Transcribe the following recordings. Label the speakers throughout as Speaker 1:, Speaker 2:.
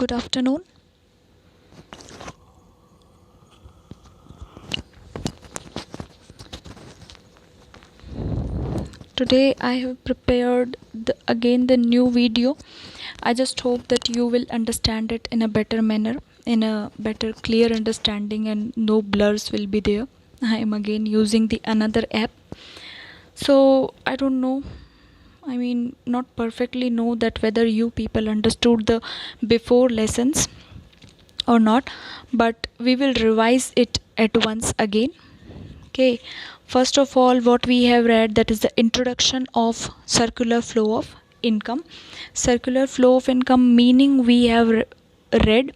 Speaker 1: Good afternoon. Today I have prepared again the new video. I just hope that you will understand it in a better manner, in a better clear understanding, and no blurs will be there. I am again using the another app. So I don't know, not perfectly know that whether you people understood the before lessons or not, but we will revise it at once again. Okay, first of all, what we have read, that is the introduction of circular flow of income. Circular flow of income meaning we have read,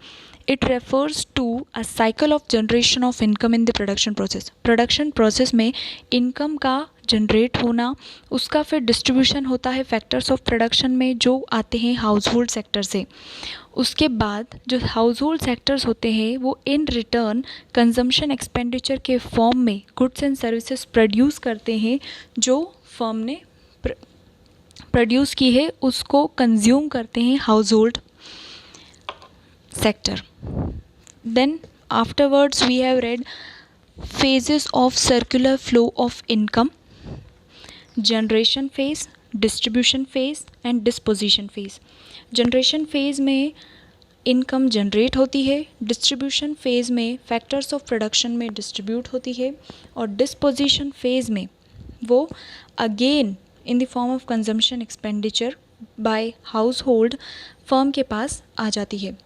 Speaker 1: it refers to a cycle of generation of income in the production process. Production process में income का generate होना, उसका फिर distribution होता है factors of production में जो आते हैं हाउस होल्ड सेक्टर से. उसके बाद जो हाउस होल्ड सेक्टर्स होते हैं वो इन रिटर्न कंजम्पशन एक्सपेंडिचर के फॉर्म में गुड्स एंड सर्विसेज प्रोड्यूस करते हैं. जो फर्म ने प्रोड्यूस की है उसको कंज्यूम करते हैं house hold sector. Then afterwards we have read phases of circular flow of income: generation phase, distribution phase and disposition phase. generation phase में इनकम जनरेट होती है, डिस्ट्रीब्यूशन फेज़ में फैक्टर्स ऑफ प्रोडक्शन में distribute होती है, और disposition phase में वो again in the form of consumption expenditure by household firm के पास आ जाती है.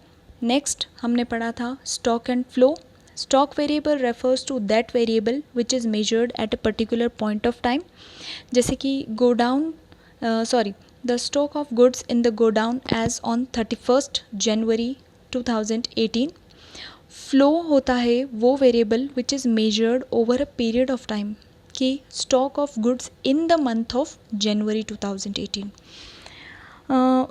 Speaker 1: नेक्स्ट हमने पढ़ा था stock and flow. Stock variable refers to that variable which is measured at a particular point of time. जैसे कि godown the stock of goods in the godown as on 31st January 2018. flow होता है वो variable which is measured over a period of time कि stock of goods in the month of January 2018.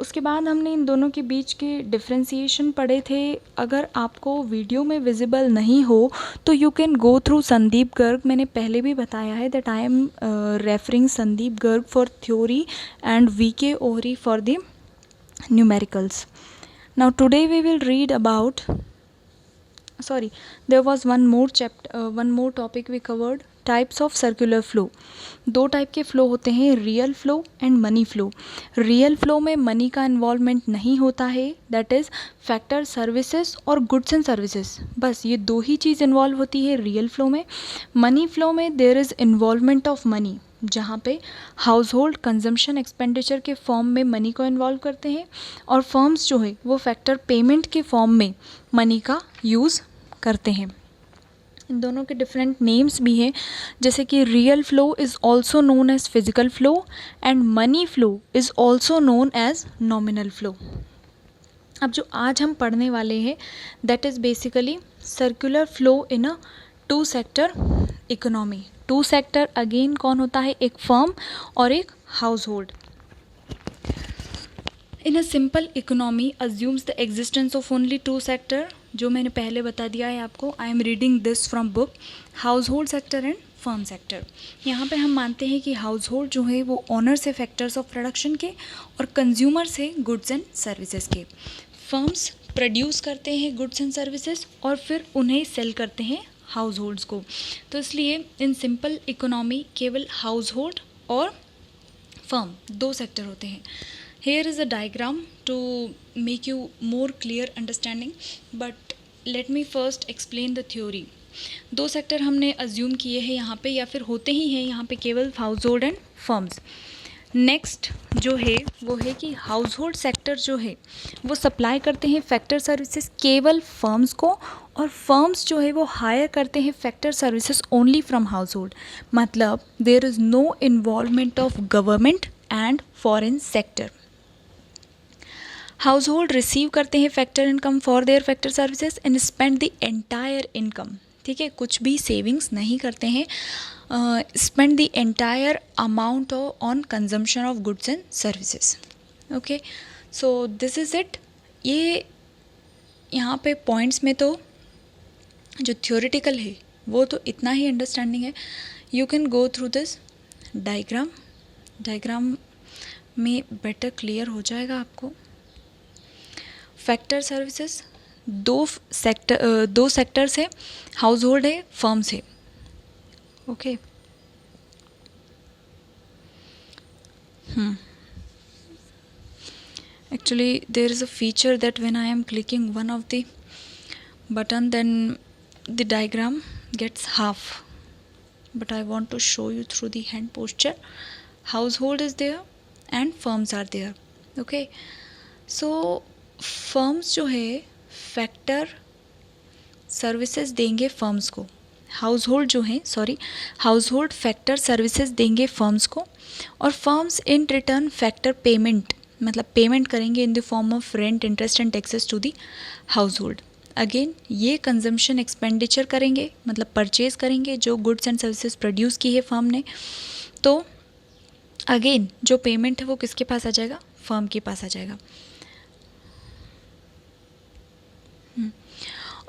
Speaker 1: उसके बाद हमने इन दोनों के बीच के डिफ्रेंसीशन पढ़े थे. अगर आपको वीडियो में विजिबल नहीं हो तो you can go through Sandeep Garg. मैंने पहले भी बताया है that I am referring Sandeep Garg for theory and VK Ohri for the numericals. Now today we will read about there was one more topic we covered, types of circular flow. दो type के flow होते हैं, real flow and money flow. Real flow में money का involvement नहीं होता है, that is factor services और गुड्स एंड सर्विसेज, बस ये दो ही चीज़ इन्वॉल्व होती है रियल फ्लो में. मनी फ्लो में there is involvement of money, जहाँ पे हाउस होल्ड कंजम्पशन एक्सपेंडिचर के फॉर्म में मनी को इन्वॉल्व करते हैं, और फर्म्स जो है वो फैक्टर पेमेंट के फॉर्म में मनी का यूज़ करते हैं. इन दोनों के डिफरेंट नेम्स भी हैं, जैसे कि real flow is also known as physical flow and money flow is also known as nominal flow. अब जो आज हम पढ़ने वाले हैं that is basically circular flow in a two sector economy. Two sector again कौन होता है, एक फर्म और एक household. In a simple economy assumes the existence of only two sector, जो मैंने पहले बता दिया है आपको. I am reading this from book house hold sector and firm sector. यहाँ पे हम मानते हैं कि हाउस होल्ड जो है वो ऑनर्स है फैक्टर्स ऑफ प्रोडक्शन के, और कंज्यूमर्स है गुड्स एंड सर्विसेज के. फर्म्स प्रोड्यूस करते हैं गुड्स एंड सर्विसेज और फिर उन्हें सेल करते हैं हाउस होल्ड्स को. तो इसलिए इन सिंपल इकोनॉमी केवल हाउस होल्ड और फर्म दो सेक्टर होते हैं. Here is a diagram to make you more clear understanding, but let me first explain the theory. दो सेक्टर हमने अज्यूम किए हैं यहाँ पे, या फिर होते ही हैं यहाँ पे केवल house hold and firms. Next जो है वो है कि हाउस होल्ड सेक्टर जो है वो सप्लाई करते हैं फैक्टर सर्विसेज केवल फर्म्स को, और फर्म्स जो है वो हायर करते हैं factor services only from household. मतलब there is no involvement of government and foreign sector. Household receive करते हैं factor income for their factor services and spend the entire income. ठीक है, कुछ भी सेविंग्स नहीं करते हैं, spend the entire amount on consumption of goods and services. Okay, so this is it. ये यहाँ पे पॉइंट्स में तो जो थ्योरेटिकल है वो तो इतना ही अंडरस्टैंडिंग है. You can go through this diagram में बेटर क्लियर हो जाएगा आपको. फैक्टर सर्विसेज दो सेक्टर्स है, हाउस होल्ड है, फर्म्स है. Okay. Actually, there is a feature that when I am clicking one of the button, then the diagram gets half. But I want to show you through the hand posture. Household is there and firms are there. Okay. So firms जो है factor services देंगे firms को, household जो है household factor services देंगे firms को, और firms in return factor payment मतलब पेमेंट करेंगे in the form of rent, interest and taxes to the household. Again ये कंजम्पशन एक्सपेंडिचर करेंगे मतलब परचेज करेंगे जो गुड्स एंड सर्विसेज प्रोड्यूस की है फर्म ने. तो अगेन जो पेमेंट है वो किसके पास आ जाएगा, फर्म के पास आ जाएगा.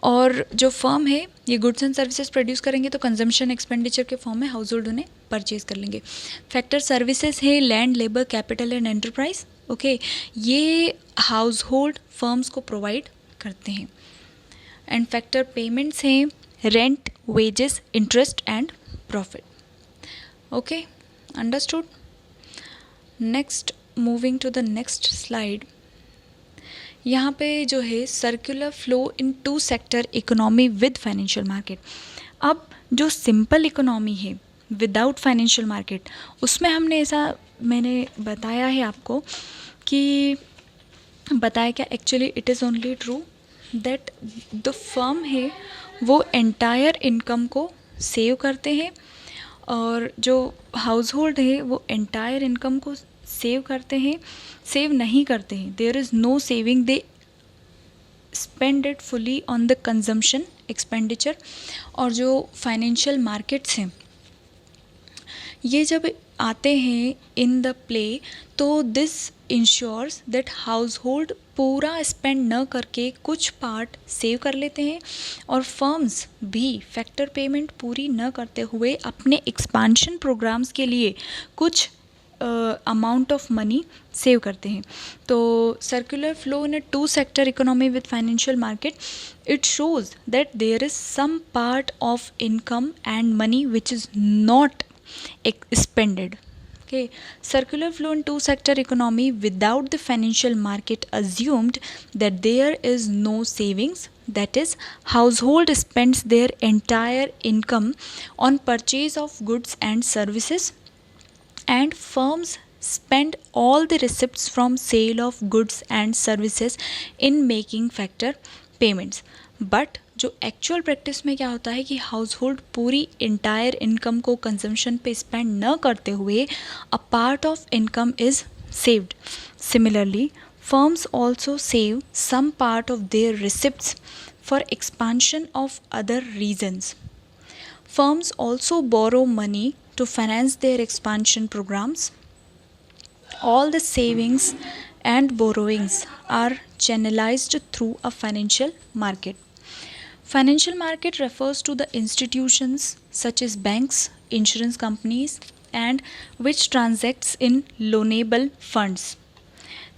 Speaker 1: और जो फर्म है ये गुड्स एंड सर्विसेज प्रोड्यूस करेंगे तो कंजम्पशन एक्सपेंडिचर के फॉर्म में हाउस होल्ड उन्हें परचेज कर लेंगे. फैक्टर सर्विसेज है land, labour, capital and enterprise. Okay, ये हाउस होल्ड फर्म्स को प्रोवाइड करते हैं. एंड फैक्टर पेमेंट्स हैं rent, wages, interest and profit. Okay, understood. Next, moving to the next slide. यहाँ पे जो है circular flow in two sector economy with financial market. अब जो सिंपल इकोनॉमी है विदाउट फाइनेंशियल मार्केट, उसमें हमने ऐसा मैंने बताया है आपको कि बताया क्या, actually it is only true that the firm है वो एंटायर इनकम को सेव करते हैं, और जो हाउस होल्ड है वो एंटायर इनकम को सेव करते हैं, सेव नहीं करते हैं. There is no saving, they spend it fully on the consumption expenditure. और जो फाइनेंशियल मार्केट्स हैं ये जब आते हैं इन द प्ले, तो this ensures that household पूरा स्पेंड न करके कुछ पार्ट सेव कर लेते हैं, और फर्म्स भी फैक्टर पेमेंट पूरी न करते हुए अपने एक्सपांशन प्रोग्राम्स के लिए कुछ अमाउंट ऑफ मनी सेव करते हैं. तो circular flow in a two sector economy with financial market, it shows that there is some part of income and money which is not expended. Okay, circular flow in two sector economy without the financial market assumed that there is no savings, that is household spends their entire income on purchase of goods and services, and firms spend all the receipts from sale of goods and services in making factor payments. But जो actual practice में क्या होता है कि household पूरी entire income को consumption पे spend न करते हुए a part of income is saved. Similarly firms also save some part of their receipts for expansion of other reasons. Firms also borrow money to finance their expansion programs. All the savings and borrowings are channelized through a financial market. Financial market refers to the institutions such as banks, insurance companies, and which transacts in loanable funds.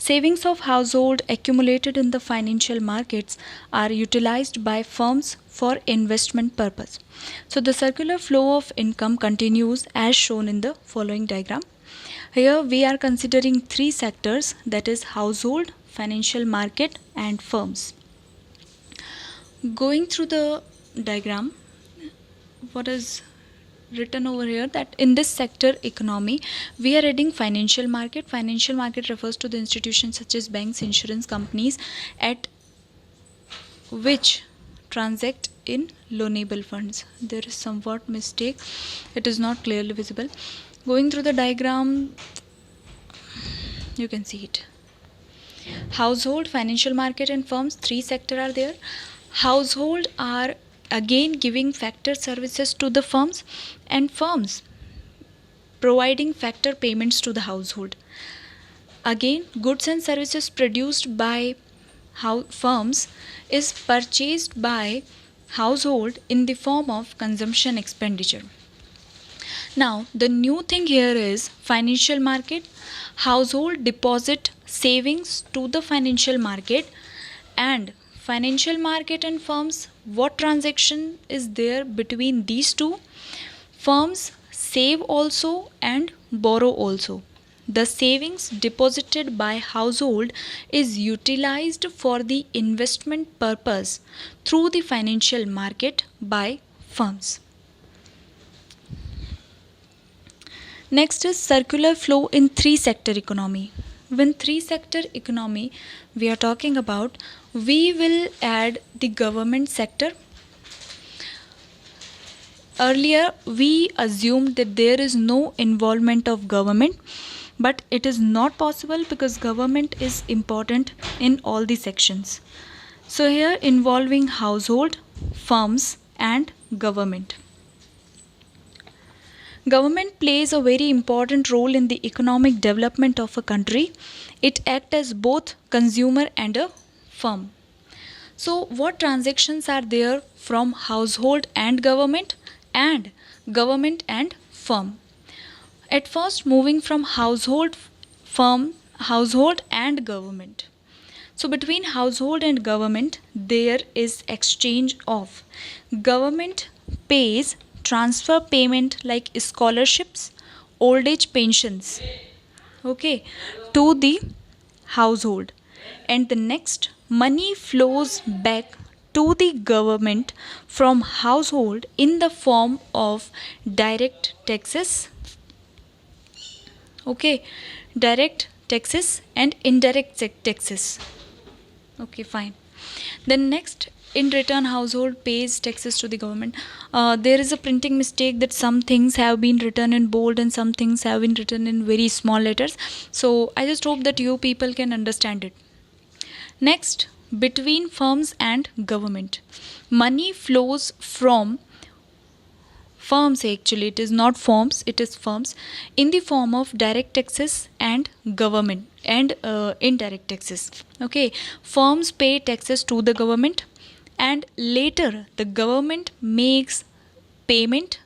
Speaker 1: Savings of household accumulated in the financial markets are utilized by firms for investment purpose. So the circular flow of income continues as shown in the following diagram. Here we are considering three sectors, that is household, financial market and firms. Going through the diagram, what is written over here, that in this sector economy we are adding financial market. Financial market refers to the institutions such as banks, insurance companies at which transact in loanable funds. There is somewhat mistake, it is not clearly visible. Going through the diagram you can see it. Household, financial market and firms, three sector are there. Household are again giving factor services to the firms, and firms providing factor payments to the household. Again, goods and services produced by firms is purchased by household in the form of consumption expenditure. Now the new thing here is financial market. Household deposit savings to the financial market, and financial market and firms, what transaction is there between these two? Firms save also and borrow also. The savings deposited by household is utilized for the investment purpose through the financial market by firms. Next is circular flow in three sector economy. When three sector economy we are talking about, we will add the government sector. Earlier we assumed that there is no involvement of government, but it is not possible because government is important in all the sections. So here involving household, firms and government. Government plays a very important role in the economic development of a country. It acts as both consumer and a firm. So what transactions are there from household and government and firm? At first, moving from household, firm, household and government. So between household and government, there is exchange of government pays transfer payment like scholarships, old age pensions, okay, to the household, and the next money flows back to the government from household in the form of direct taxes, okay, direct taxes and indirect taxes, okay, fine. Then next, in return household pays taxes to the government. There is a printing mistake that some things have been written in bold and some things have been written in very small letters, so I just hope that you people can understand it. Next, between firms and government, money flows from firms, actually it is not firms, it is firms, in the form of direct taxes and government and indirect taxes, okay. Firms pay taxes to the government and later the government makes payment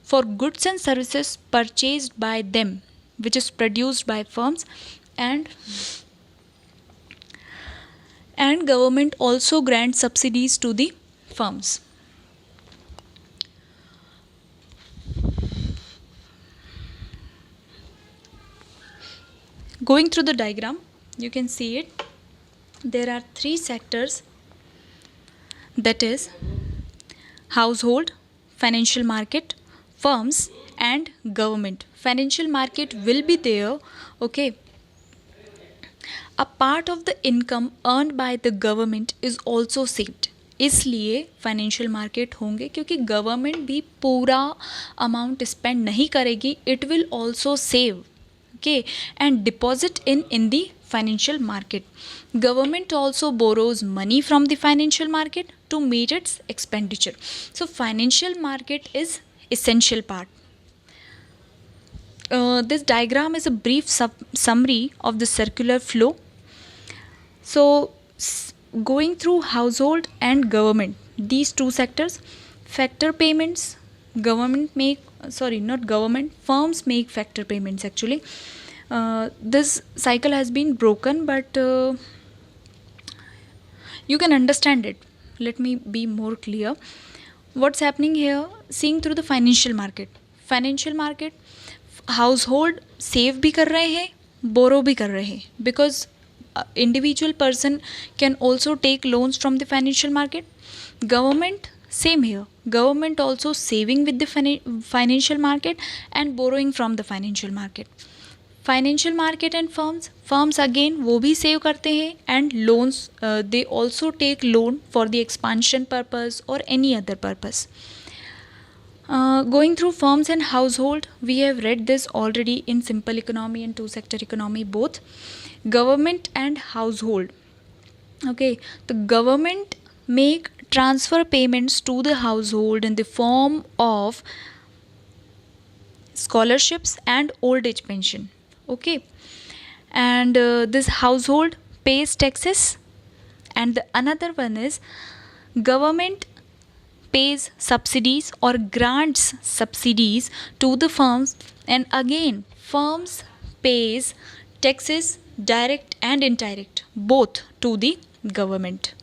Speaker 1: for goods and services purchased by them, which is produced by firms, and government also grants subsidies to the firms. Going through the diagram, you can see it. There are three sectors, that is household, financial market, firms and government. Financial market will be there, okay. A part of the income earned by the government is also saved, इसलिए financial market होंगे क्योंकि government भी पूरा amount spend नहीं करेगी, it will also save, okay, and deposit in the financial market. Government also borrows money from the financial market to meet its expenditure. So financial market is essential part. This diagram is a brief summary of the circular flow. So going through household and government, these two sectors, factor payments, government make, sorry, not government, firms make factor payments actually. This cycle has been broken, but you can understand it. Let me be more clear. What's happening here? Seeing through the financial market, household save भी कर रहे हैं, borrow भी कर रहे हैं, because individual person can also take loans from the financial market. Government, same here, government also saving with the financial market and borrowing from the financial market. Financial market and firms again वो भी save करते हैं and loans, they also take loan for the expansion purpose or any other purpose. Going through firms and household, we have read this already in simple economy and two sector economy both. Government and household, okay, the government make transfer payments to the household in the form of scholarships and old age pension, okay, and this household pays taxes, and the another one is government pays subsidies or grants subsidies to the firms, and again firms pays taxes direct and indirect both to the government.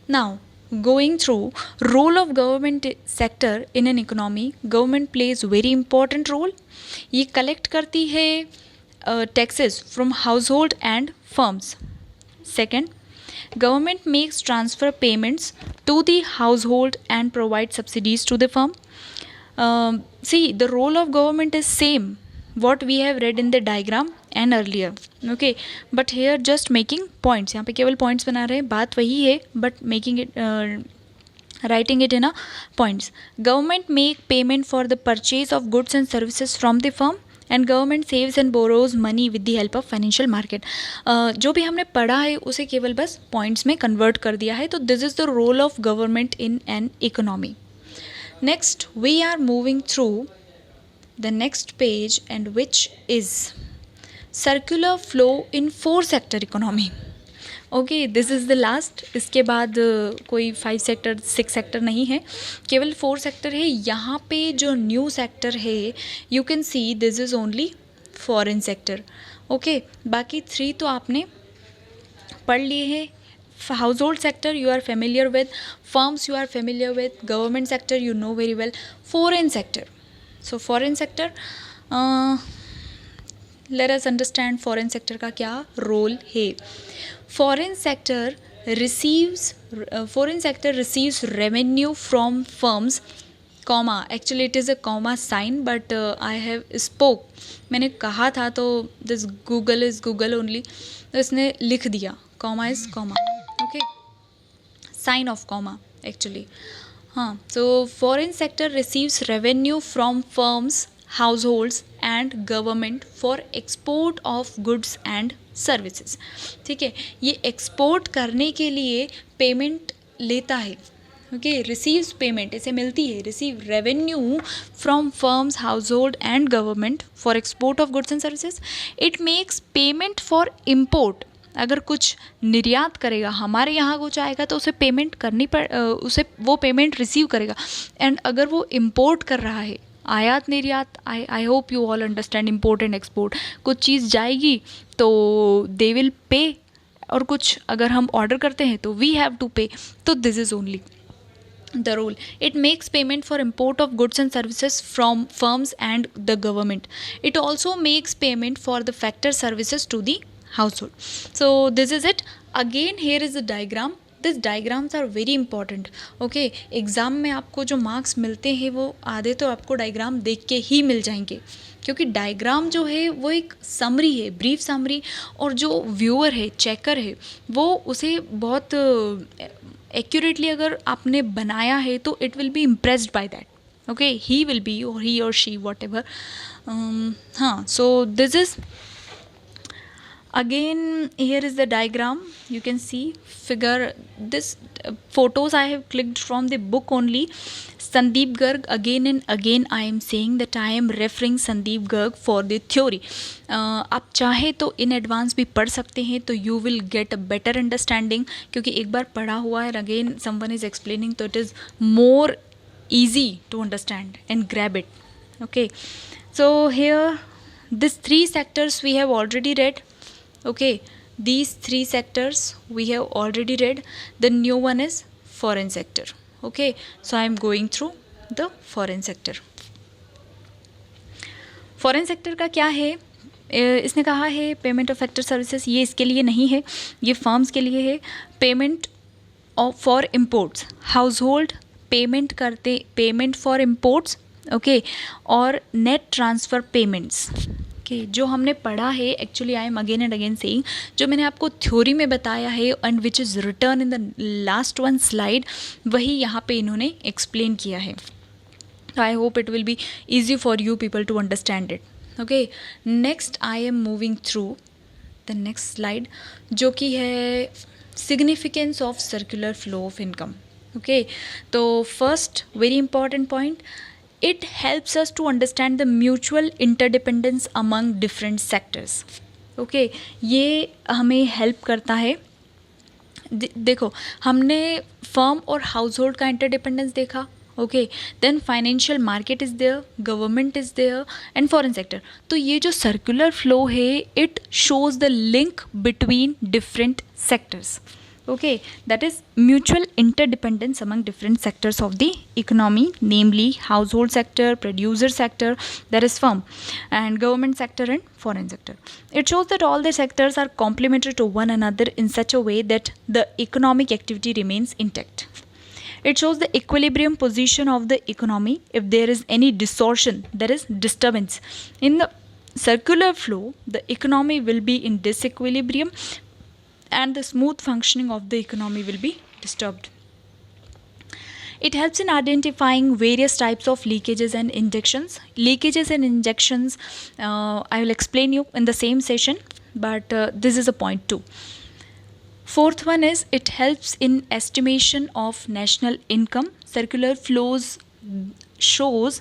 Speaker 1: Now, going through role of government sector in an economy, government plays very important role. ये collect करती है taxes from household and firms. Second, government makes transfer payments to the household and provide subsidies to the firm. See, the role of government is same what we have read in the diagram and earlier. Okay, but here just making points. यहाँ पे केवल points बना रहे हैं, बात वही है but making it writing it in a points. Government make payment for the purchase of goods and services from the firm and government saves and borrows money with the help of financial market. जो भी हमने पढ़ा है उसे केवल बस points में convert कर दिया है. तो this is the role of government in an economy. Next, we are moving through the next page, and which is circular flow in 4 sector economy. Okay, this is the last. इसके बाद कोई 5 sector 6 sector नहीं है, केवल 4 sector है. यहाँ पे जो न्यू सेक्टर है you can see this is only foreign sector. Okay, बाकी 3 तो आपने पढ़ लिए हैं. Household sector you are familiar with, firms you are familiar with, government sector you know very well, foreign sector. So foreign sector, let us understand foreign sector का क्या role है. Foreign sector receives revenue from firms, comma, actually it is a comma sign but I have spoke, मैंने कहा था तो this Google is Google only, तो इसने लिख दिया comma is comma. Okay, sign of comma actually. So foreign sector receives revenue from firms, households and government for export of goods and services. ठीक है, ये export करने के लिए पेमेंट लेता है. ओके, receives payment, इसे मिलती है receive revenue from firms, household and government for export of goods and services. It makes payment for import. अगर कुछ निर्यात करेगा, हमारे यहाँ कुछ आएगा तो उसे पेमेंट करनी उसे वो पेमेंट रिसीव करेगा. एंड अगर वो इम्पोर्ट कर रहा है, आयात निर्यात, I hope you all understand import and export. कुछ चीज़ जाएगी तो दे विल पे, और कुछ अगर हम ऑर्डर करते हैं तो वी हैव टू पे. तो this is only the rule. It makes payment for import of goods and services from firms and the government. It also makes payment for the factor services to the household. So this is it. Again here is the diagram. These diagrams are very important. Okay, exam में आपको जो marks मिलते हैं वो आधे तो आपको diagram देख के ही मिल जाएंगे, क्योंकि डायग्राम जो है वो एक समरी है, ब्रीफ समरी, और जो व्यूअर है, चेकर है, वो उसे बहुत एक्यूरेटली अगर आपने बनाया है तो it will B impressed by that. Okay, he will be और ही और शी वॉट एवर. हाँ, सो this is again here is the diagram. You can see figure this photos I have clicked from the book only. Sandeep Garg, again and again I am saying that I am referring Sandeep Garg for the theory. आप चाहे तो in advance भी पढ़ सकते हैं तो you will get a better understanding, क्योंकि एक बार पढ़ा हुआ है again someone is explaining तो it is more easy to understand and grab it. Okay, so here these 3 sectors we have already read. Okay, these 3 sectors we have already read. The new one is foreign sector. Okay, so I am going through the foreign sector. Foreign sector का क्या है? इसने कहा है payment of factor services, ये इसके लिए नहीं है, ये फर्म्स के लिए है. Payment for imports, household payment करते, पेमेंट फॉर इम्पोर्ट्स. ओके, और नेट ट्रांसफ़र पेमेंट्स. जो हमने पढ़ा है, actually I am again and again saying, जो मैंने आपको थ्योरी में बताया है and which is return in the last one slide, वही यहाँ पे इन्होंने एक्सप्लेन किया है. I hope it will be easy for you people to understand it. Okay, next I am moving through the next slide, जो कि है significance of circular flow of income. Okay, तो first very important point, it helps us to understand the mutual interdependence among different sectors. Okay, ये हमें help करता है. देखो, हमने फर्म और हाउस होल्ड का इंटरडिपेंडेंस देखा. Okay, then financial market is there, government is there and foreign sector. तो ये जो सर्कुलर फ्लो है, it shows the link between different sectors. Okay, that is mutual interdependence among different sectors of the economy, namely household sector, producer sector, that is firm, and government sector and foreign sector. It shows that all the sectors are complementary to one another in such a way that the economic activity remains intact. It shows the equilibrium position of the economy. If there is any distortion, there is disturbance in the circular flow, the economy will be in disequilibrium and the smooth functioning of the economy will be disturbed. It helps in identifying various types of leakages and injections. Leakages and injections, I will explain you in the same session, but this is a point too. Fourth one is it helps in estimation of national income. Circular flows shows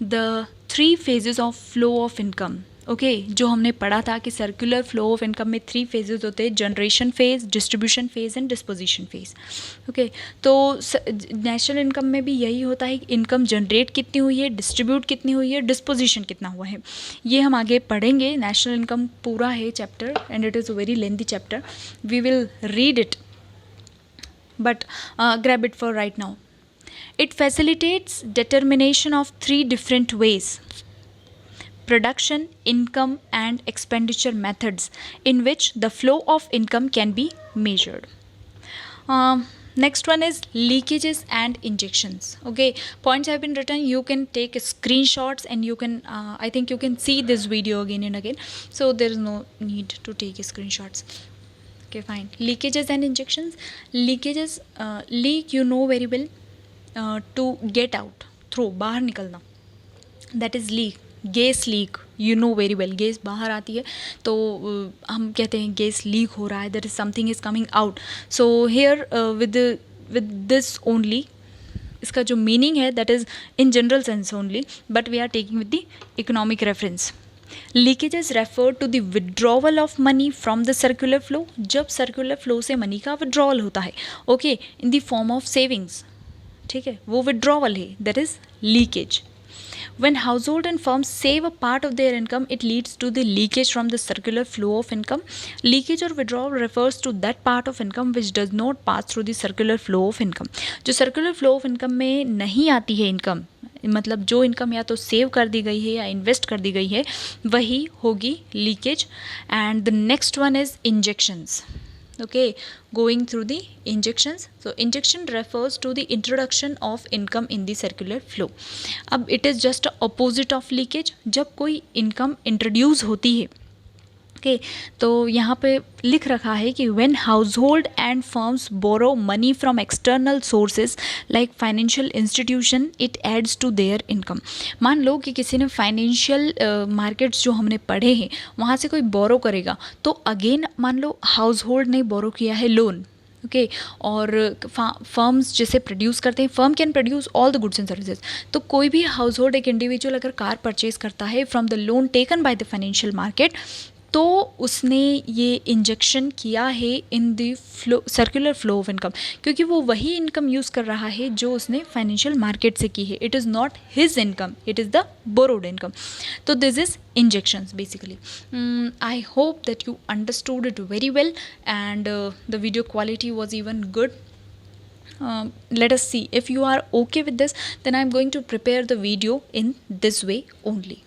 Speaker 1: the three phases of flow of income. Okay जो हमने पढ़ा था कि circular flow of income में 3 phases होते हैं, generation phase, distribution phase and disposition phase. Okay, तो national income में भी यही होता है कि इनकम जनरेट कितनी हुई है, डिस्ट्रीब्यूट कितनी हुई है, डिस्पोजिशन कितना हुआ है. ये हम आगे पढ़ेंगे. नेशनल इनकम पूरा है chapter and it is a very lengthy chapter. We will read it but grab it for right now. It facilitates determination of 3 different ways: production, income and expenditure methods in which the flow of income can be measured. Next one is leakages and injections. Okay, points have been written. You can take screenshots and you can I think you can see this video again and again, so there is no need to take screenshots. Okay, fine. Leakages and injections. Leakages, leak you know very well, to get out, through, बाहर निकलना, that is leak. Gas leak you know very well, gas बाहर आती है तो हम कहते हैं gas leak हो रहा है, that is something is coming out. So here with this only, इसका जो मीनिंग है that is in general sense only, but we are taking with the economic reference. Leakages refer to the withdrawal of money from the circular flow. जब circular flow से money का withdrawal होता है, okay, in the form of savings, ठीक है, वो withdrawal है, that is leakage. When household and firms save a part of their income, it leads to the leakage from the circular flow of income. Leakage or withdrawal refers to that part of income which does not pass through the circular flow of income. जो circular flow of income में नहीं आती है income, मतलब जो income या तो save कर दी गई है या इन्वेस्ट कर दी गई है, वही होगी leakage. And the next one is injections. Okay, going through the injections. So injection refers to the introduction of income in the circular flow. अब it is just opposite of leakage. जब कोई income introduce होती है, okay, तो यहाँ पे लिख रखा है कि when household and firms borrow money from external sources like financial institution, it adds to their income. मान लो कि किसी ने फाइनेंशियल मार्केट्स जो हमने पढ़े हैं वहाँ से कोई बोरो करेगा, तो अगेन मान लो हाउसहोल्ड ने बोरो किया है लोन, ओके, और फर्म्स जैसे प्रोड्यूस करते हैं, firm can produce all the goods and services. तो कोई भी हाउसहोल्ड, एक इंडिविजुअल अगर कार परचेज करता है from the loan taken by the financial market, तो उसने ये इंजेक्शन किया है in the flow, circular flow of income, क्योंकि वो वही इनकम यूज़ कर रहा है जो उसने फाइनेंशियल मार्केट से की है. It is not his income, it is the borrowed income. तो this is injections basically. I hope that you understood it very well and the video quality was even good. Let us see if you are okay with this, then I'm going to prepare the video in this way only.